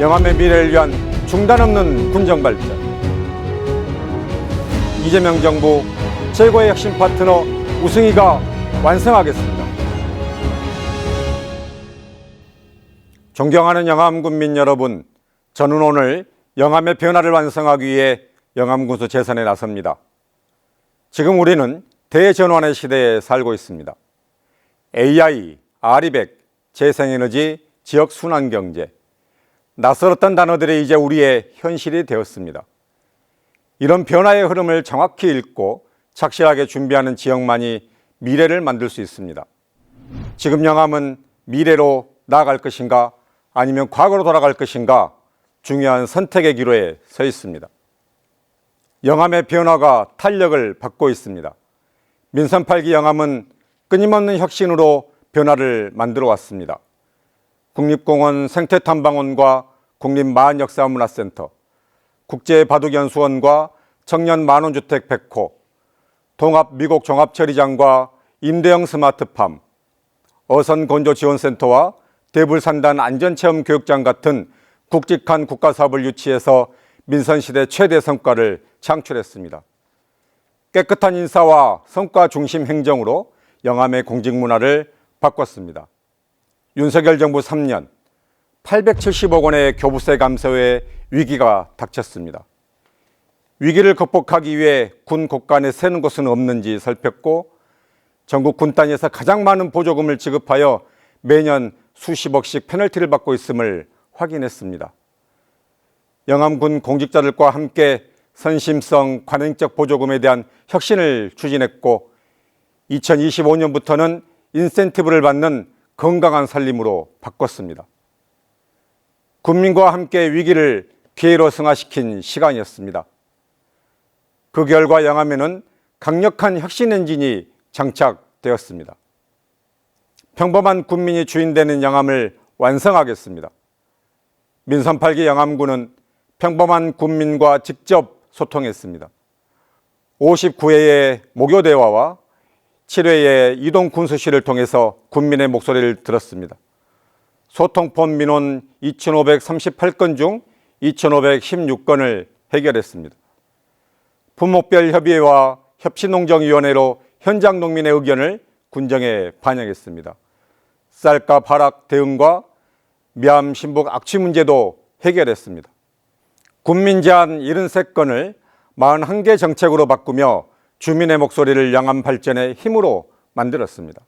영암의 미래를 위한 중단 없는 군정 발전. 이재명 정부 최고의 핵심 파트너 우승희가 완성하겠습니다. 존경하는 영암 군민 여러분, 저는 오늘 영암의 변화를 완성하기 위해 영암군수 재선에 나섭니다. 지금 우리는 대전환의 시대에 살고 있습니다. AI, 아리백, 재생에너지, 지역순환경제, 낯설었던 단어들이 이제 우리의 현실이 되었습니다. 이런 변화의 흐름을 정확히 읽고 착실하게 준비하는 지역만이 미래를 만들 수 있습니다. 지금 영암은 미래로 나아갈 것인가 아니면 과거로 돌아갈 것인가 중요한 선택의 기로에 서 있습니다. 영암의 변화가 탄력을 받고 있습니다. 민선 8기 영암은 끊임없는 혁신으로 변화를 만들어 왔습니다. 국립공원 생태탐방원과 국립마을역사문화센터, 국제바둑연수원과 청년만원주택 100호, 동합미국 종합처리장과 임대형 스마트팜, 어선건조지원센터와 대불산단 안전체험교육장 같은 굵직한 국가사업을 유치해서 민선시대 최대 성과를 창출했습니다. 깨끗한 인사와 성과 중심 행정으로 영암의 공직문화를 바꿨습니다. 윤석열 정부 3년 870억 원의 교부세 감소에 위기가 닥쳤습니다. 위기를 극복하기 위해 군 곳간에 새는 곳은 없는지 살폈고 전국 군 단위에서 가장 많은 보조금을 지급하여 매년 수십억씩 페널티를 받고 있음을 확인했습니다. 영암군 공직자들과 함께 선심성 관행적 보조금에 대한 혁신을 추진했고 2025년부터는 인센티브를 받는 건강한 살림으로 바꿨습니다. 국민과 함께 위기를 기회로 승화시킨 시간이었습니다. 그 결과 영암에는 강력한 혁신 엔진이 장착되었습니다. 평범한 군민이 주인되는 영암을 완성하겠습니다. 민선 8기 영암군은 평범한 군민과 직접 소통했습니다. 59회의 모교대화와 7회의 이동군수실을 통해서 군민의 목소리를 들었습니다. 소통폰 민원 2,538건 중 2,516건을 해결했습니다. 품목별 협의회와 협치농정위원회로 현장 농민의 의견을 군정에 반영했습니다. 쌀값 하락 대응과 미암 신북 악취 문제도 해결했습니다. 군민 제안 73건을 41개 정책으로 바꾸며 주민의 목소리를 영암 발전의 힘으로 만들었습니다.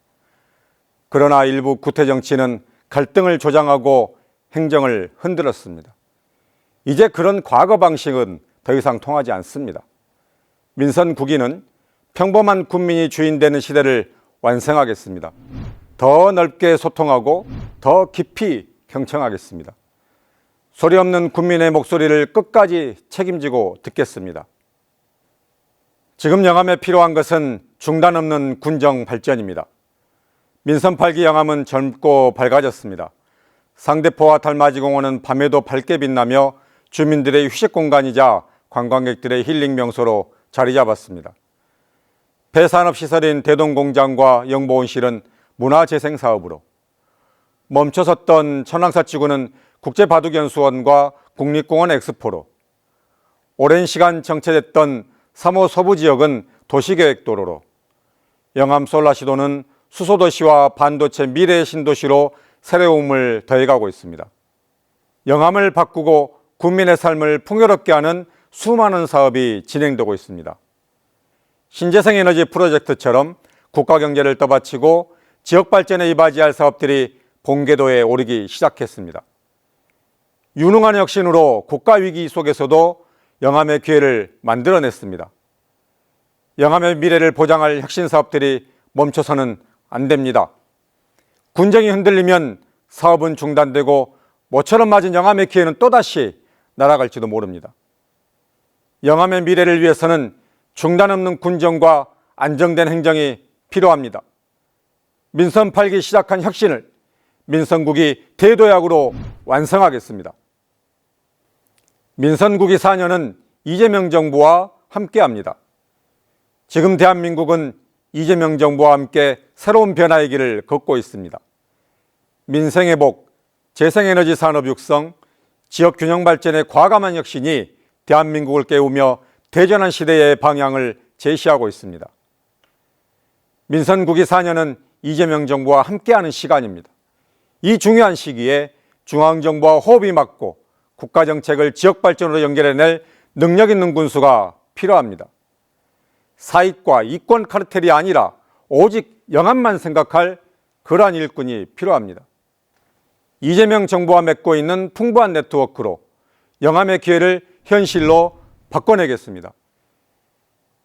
그러나 일부 구태 정치는 갈등을 조장하고 행정을 흔들었습니다. 이제 그런 과거 방식은 더 이상 통하지 않습니다. 민선 9기는 평범한 군민이 주인되는 시대를 완성하겠습니다. 더 넓게 소통하고 더 깊이 경청하겠습니다. 소리 없는 군민의 목소리를 끝까지 책임지고 듣겠습니다. 지금 영암에 필요한 것은 중단 없는 군정 발전입니다. 민선 8기 영암은 젊고 밝아졌습니다. 상대포와 달맞이공원은 밤에도 밝게 빛나며 주민들의 휴식 공간이자 관광객들의 힐링 명소로 자리 잡았습니다. 폐산업시설인 대동공장과 영보온실은 문화재생사업으로, 멈춰섰던 천왕사지구는 국제바둑연수원과 국립공원 엑스포로, 오랜 시간 정체됐던 3호 서부지역은 도시계획도로로, 영암 솔라시도는 수소도시와 반도체 미래의 신도시로 새로움을 더해가고 있습니다. 영암을 바꾸고 국민의 삶을 풍요롭게 하는 수많은 사업이 진행되고 있습니다. 신재생에너지 프로젝트처럼 국가경제를 떠받치고 지역발전에 이바지할 사업들이 본궤도에 오르기 시작했습니다. 유능한 혁신으로 국가위기 속에서도 영암의 기회를 만들어냈습니다. 영암의 미래를 보장할 혁신 사업들이 멈춰서는 안 됩니다. 군정이 흔들리면 사업은 중단되고 모처럼 맞은 영암의 기회는 또다시 날아갈지도 모릅니다. 영암의 미래를 위해서는 중단 없는 군정과 안정된 행정이 필요합니다. 민선 8기 시작한 혁신을 민선9기 대도약으로 완성하겠습니다. 민선 9기 4년은 이재명 정부와 함께합니다. 지금 대한민국은 이재명 정부와 함께 새로운 변화의 길을 걷고 있습니다. 민생회복, 재생에너지 산업 육성, 지역 균형 발전의 과감한 혁신이 대한민국을 깨우며 대전환 시대의 방향을 제시하고 있습니다. 민선 국위 4년은 이재명 정부와 함께하는 시간입니다. 이 중요한 시기에 중앙정부와 호흡이 맞고 국가정책을 지역발전으로 연결해낼 능력 있는 군수가 필요합니다. 사익과 이권 카르텔이 아니라 오직 영암만 생각할 그러한 일꾼이 필요합니다. 이재명 정부와 맺고 있는 풍부한 네트워크로 영암의 기회를 현실로 바꿔내겠습니다.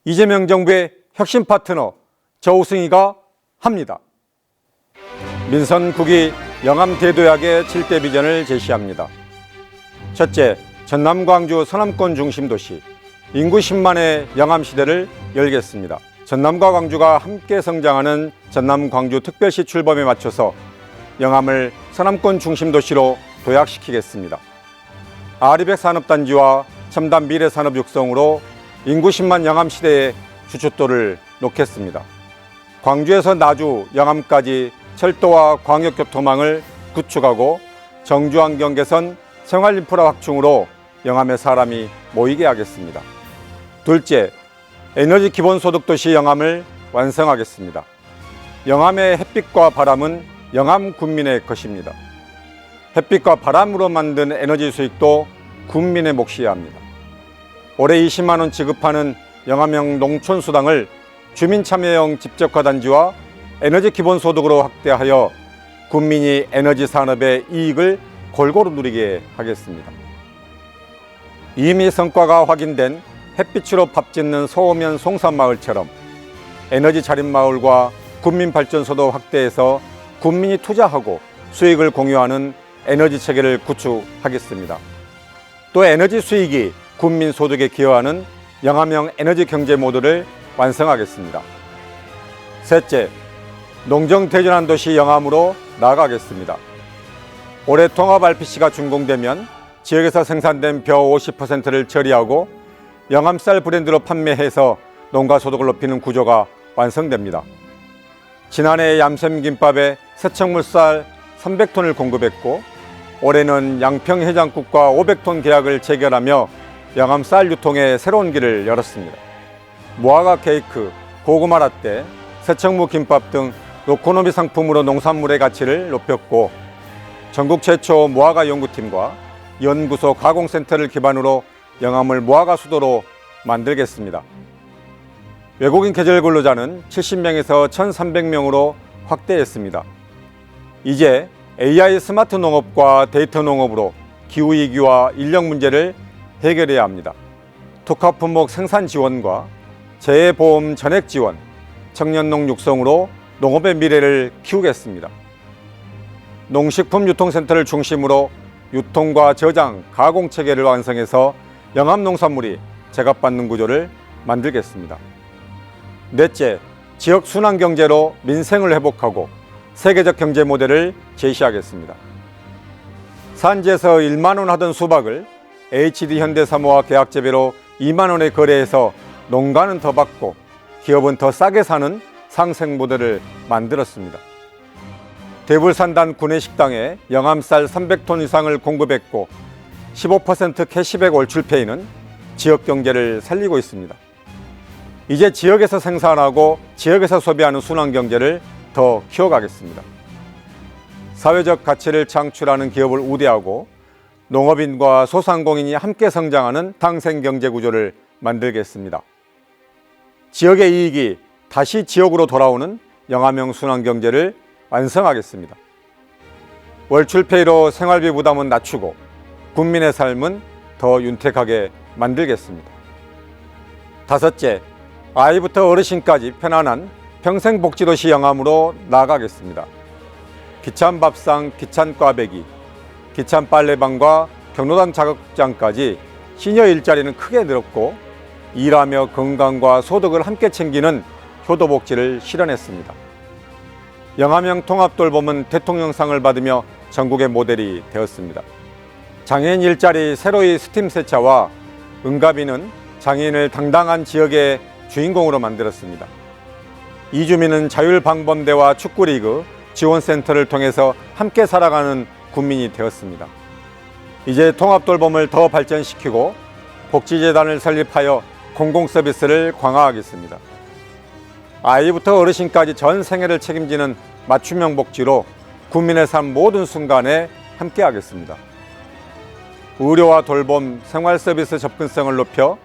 이재명 정부의 혁신 파트너 저우승희가 합니다. 민선 국위 영암 대도약의 7대 비전을 제시합니다. 첫째, 전남 광주 서남권 중심 도시 인구 10만의 영암 시대를 열겠습니다. 전남과 광주가 함께 성장하는 전남 광주 특별시 출범에 맞춰서 영암을 서남권 중심 도시로 도약시키겠습니다. 아리백 산업단지와 첨단 미래산업 육성으로 인구 10만 영암 시대의 주춧돌을 놓겠습니다. 광주에서 나주, 영암까지 철도와 광역교통망을 구축하고 정주환경 개선, 생활인프라 확충으로 영암에 사람이 모이게 하겠습니다. 둘째, 에너지 기본소득 도시 영암을 완성하겠습니다. 영암의 햇빛과 바람은 영암 군민의 것입니다. 햇빛과 바람으로 만든 에너지 수익도 군민의 몫이어야 합니다. 올해 20만 원 지급하는 영암형 농촌수당을 주민참여형 집적화단지와 에너지 기본소득으로 확대하여 군민이 에너지 산업의 이익을 골고루 누리게 하겠습니다. 이미 성과가 확인된 햇빛으로 밥 짓는 소호면 송산마을처럼 에너지 자립마을과 군민발전소도 확대해서 군민이 투자하고 수익을 공유하는 에너지 체계를 구축하겠습니다. 또 에너지 수익이 군민 소득에 기여하는 영암형 에너지 경제 모델을 완성하겠습니다. 셋째, 농정 대전환 도시 영암으로 나아가겠습니다. 올해 통합 RPC가 준공되면 지역에서 생산된 벼 50%를 처리하고 영암쌀 브랜드로 판매해서 농가 소득을 높이는 구조가 완성됩니다. 지난해 얌샘김밥에 새청물쌀 300톤을 공급했고 올해는 양평 해장국과 500톤 계약을 체결하며 영암쌀 유통의 새로운 길을 열었습니다. 무화과 케이크, 고구마 라떼, 새청무 김밥 등 노코노미 상품으로 농산물의 가치를 높였고 전국 최초 무화과 연구팀과 연구소 가공센터를 기반으로 영암을 무화과 수도로 만들겠습니다. 외국인 계절 근로자는 70명에서 1,300명으로 확대했습니다. 이제 AI 스마트 농업과 데이터 농업으로 기후위기와 인력 문제를 해결해야 합니다. 특화품목 생산 지원과 재해보험 전액 지원, 청년농 육성으로 농업의 미래를 키우겠습니다. 농식품 유통센터를 중심으로 유통과 저장, 가공 체계를 완성해서 영암 농산물이 제값받는 구조를 만들겠습니다. 넷째, 지역 순환 경제로 민생을 회복하고 세계적 경제 모델을 제시하겠습니다. 산지에서 1만 원 하던 수박을 HD 현대사모와 계약 재배로 2만 원에 거래해서 농가는 더 받고 기업은 더 싸게 사는 상생 모델을 만들었습니다. 대불산단 구내식당에 영암쌀 300톤 이상을 공급했고 15% 캐시백 월출페이는 지역 경제를 살리고 있습니다. 이제 지역에서 생산하고 지역에서 소비하는 순환 경제를 더 키워가겠습니다. 사회적 가치를 창출하는 기업을 우대하고 농업인과 소상공인이 함께 성장하는 상생경제 구조를 만들겠습니다. 지역의 이익이 다시 지역으로 돌아오는 영암형 순환경제를 완성하겠습니다. 월출페이로 생활비 부담은 낮추고 국민의 삶은 더 윤택하게 만들겠습니다. 다섯째, 아이부터 어르신까지 편안한 평생복지도시 영암으로 나아가겠습니다. 기찬 밥상, 기찬 꽈배기, 기찬 빨래방과 경로당 작업장까지 시니어 일자리는 크게 늘었고 일하며 건강과 소득을 함께 챙기는 효도복지를 실현했습니다. 영암형 통합돌봄은 대통령상을 받으며 전국의 모델이 되었습니다. 장애인 일자리 새로이 스팀 세차와 응가비는 장애인을 당당한 지역의 주인공으로 만들었습니다. 이주민은 자율방범대와 축구리그, 지원센터를 통해서 함께 살아가는 국민이 되었습니다. 이제 통합돌봄을 더 발전시키고 복지재단을 설립하여 공공서비스를 강화하겠습니다. 아이부터 어르신까지 전 생애를 책임지는 맞춤형 복지로 국민의 삶 모든 순간에 함께하겠습니다. 의료와 돌봄, 생활서비스 접근성을 높여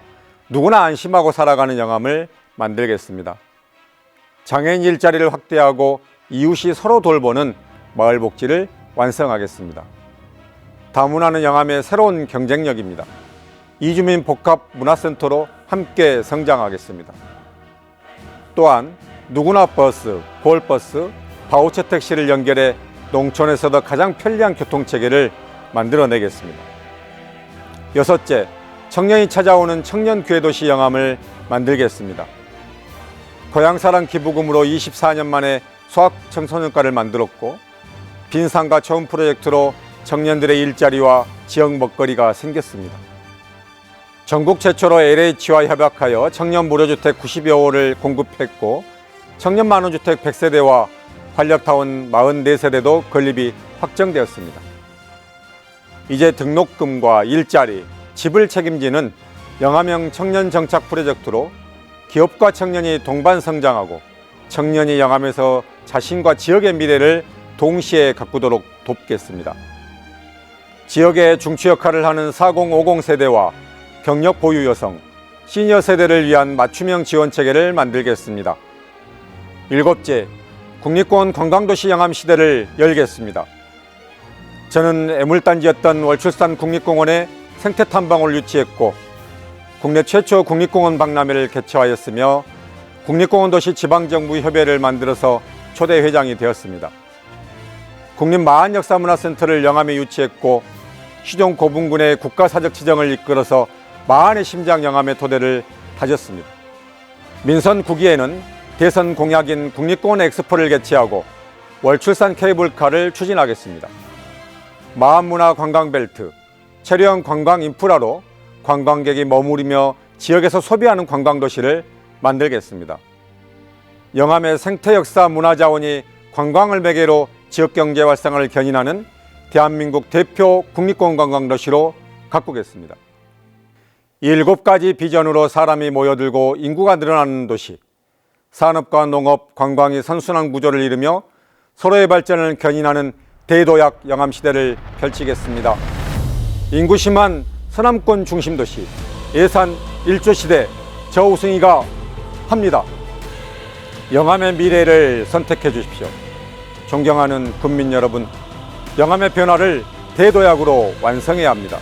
누구나 안심하고 살아가는 영암을 만들겠습니다. 장애인 일자리를 확대하고 이웃이 서로 돌보는 마을 복지를 완성하겠습니다. 다문화는 영암의 새로운 경쟁력입니다. 이주민 복합 문화센터로 함께 성장하겠습니다. 또한 누구나 버스, 고올버스, 바우처 택시를 연결해 농촌에서도 가장 편리한 교통체계를 만들어내겠습니다. 여섯째, 청년이 찾아오는 청년 기회도시 영암을 만들겠습니다. 고향사랑 기부금으로 24년 만에 소학청소년과를 만들었고 빈상가 처음 프로젝트로 청년들의 일자리와 지역 먹거리가 생겼습니다. 전국 최초로 LH와 협약하여 청년 무료주택 90여 호를 공급했고 청년 만원주택 100세대와 활력타운 44세대도 건립이 확정되었습니다. 이제 등록금과 일자리, 집을 책임지는 영암형 청년 정착 프로젝트로 기업과 청년이 동반 성장하고 청년이 영암에서 자신과 지역의 미래를 동시에 가꾸도록 돕겠습니다. 지역의 중추 역할을 하는 4050 세대와 경력 보유 여성, 시니어 세대를 위한 맞춤형 지원 체계를 만들겠습니다. 일곱째, 국립공원 관광도시 영암 시대를 열겠습니다. 저는 애물단지였던 월출산 국립공원에 생태 탐방을 유치했고 국내 최초 국립공원 박람회를 개최하였으며 국립공원도시 지방정부협의회를 만들어서 초대 회장이 되었습니다. 국립마한역사문화센터를 영암에 유치했고 시종 고분군의 국가사적 지정을 이끌어서 마한의 심장 영암의 토대를 다졌습니다. 민선 9기에는 대선 공약인 국립공원 엑스포를 개최하고 월출산 케이블카를 추진하겠습니다. 마한문화 관광벨트, 체류형 관광 인프라로 관광객이 머무르며 지역에서 소비하는 관광도시를 만들겠습니다. 영암의 생태 역사 문화자원이 관광을 매개로 지역경제 활성화를 견인하는 대한민국 대표 국립공원 관광도시로 가꾸겠습니다. 이 7가지 비전으로 사람이 모여들고 인구가 늘어나는 도시, 산업과 농업, 관광이 선순환 구조를 이루며 서로의 발전을 견인하는 대도약 영암시대를 펼치겠습니다. 인구 심한 서남권 중심도시, 예산 1조 시대, 저 우승희가 합니다. 영암의 미래를 선택해 주십시오. 존경하는 국민 여러분, 영암의 변화를 대도약으로 완성해야 합니다.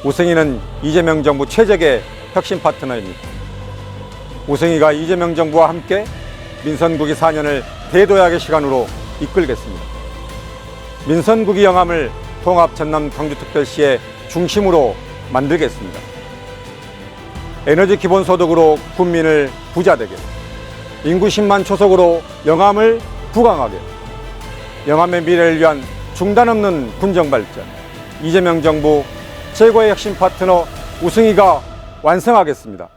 우승희는 이재명 정부 최적의 혁신 파트너입니다. 우승희가 이재명 정부와 함께 민선국이 4년을 대도약의 시간으로 이끌겠습니다. 민선국이 영암을 통합 전남 광주특별시의 중심으로 만들겠습니다. 에너지 기본소득으로 국민을 부자되게, 인구 10만 초속으로 영암을 부강하게, 영암의 미래를 위한 중단 없는 군정발전, 이재명 정부 최고의 혁신 파트너 우승희가 완성하겠습니다.